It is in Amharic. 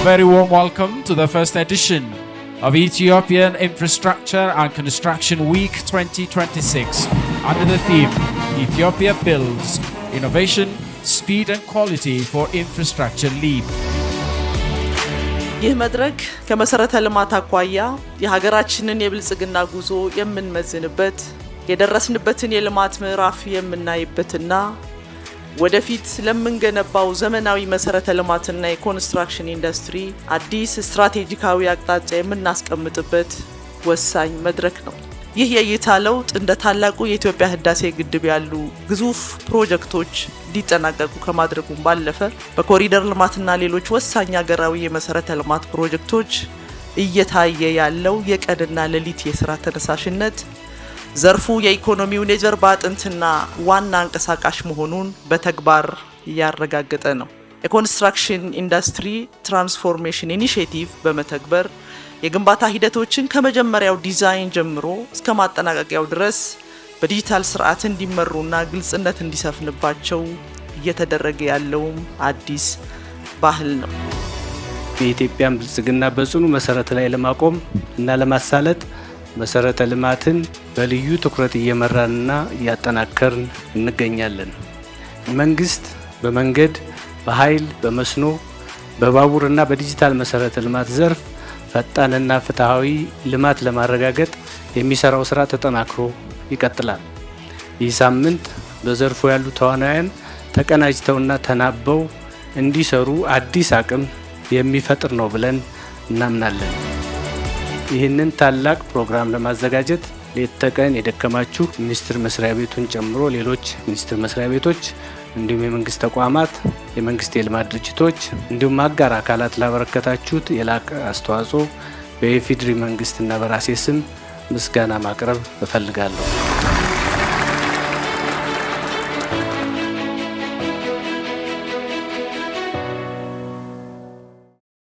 Very warm welcome to the first edition of Ethiopian Infrastructure and Construction Week 2026 under the theme Ethiopia Builds Innovation, Speed and Quality for Infrastructure Leap. ይህ መድረክ ከመሰረተ ልማት አኳያ የሀገራችንን የብልጽግና ጉዞ የምንመዝንበት የደረስንበትን የልማት ምዕራፍ የምናይበትና ወደፊት ለምንገነባው ዘመናዊ መሰረተ ልማትና የኮንስትራክሽን ኢንዱስትሪ አዲስ ስትራቴጂካዊ አቅጣጫ የምናስቀምጥበት ወሳኝ መድረክ ነው። ይህ የእይታ ለውጥ እንደ ታላቁ የኢትዮጵያ ህዳሴ ግድብ ያሉ ግዙፍ ፕሮጀክቶች እንዲጠናቀቁ ከማድረጉም ባለፈ በኮሪደር ልማትና ሌሎች ወሳኝ ሀገራዊ የመሰረተ ልማት ፕሮጀክቶች እየታየ ያለው የቀንና ሌሊት የስራ ተነሳሽነት ዘርፉ የኢኮኖሚውን የጀርባ አጥንትና ዋና አንቀሳቃሽ መሆኑን በተግባር እያረጋገጠ ነው። የኮንስትራክሽን ኢንዱስትሪ ትራንስፎርሜሽን ኢኒሺዬቲቭ በመተግበር የግንባታ ሂደቶችን ከመጀመሪያው ዲዛይን ጀምሮ እስከ ማጠናቀቂያው ድረስ በዲጂታል ስርዓት እንዲመሩና ግልጽነት እንዲሰፍንባቸው እየተደረገ ያለውም አዲስ ባህል ነው። የኢትዮጵያን ብልጽግና በጽኑ መሰረት ላይ ለማቆም እና ለማሳለጥ መሰረተ ልማትን በልዩ ትኩረት እየመራንና እያጠናከርን እንገኛለን። መንግስት በመንገድ፣ በኃይል፣ በመስኖ፣ በባቡርና በዲጂታል መሰረተ ልማት ዘርፍ ፈጣንና ፍትሃዊ ልማት ለማረጋገጥ የሚሰራው ስራ ተጠናክሮ ይቀጥላል። ይህ ሳምንት በዘርፉ ያሉ ተዋናያን ተቀናጅተውና ተናበው እንዲሰሩ አዲስ አቅም የሚፈጥር ነው ብለን እናምናለን። ይህንን ታላቅ ፕሮግራም ለማዘጋጀት ሌት ተቀን የደከማችሁ ሚኒስቴር መስሪያ ቤቱን ጨምሮ ሌሎች ሚኒስቴር መስሪያ ቤቶች እንዲሁም የመንግስት ተቋማት፣ የመንግስት የልማት ድርጅቶች እንዲሁም አጋር አካላት ላበረከታችሁት የላቀ አስተዋጽኦ በኢፌዴሪ መንግስትና በራሴ ስም ምስጋና ማቅረብ እፈልጋለሁ።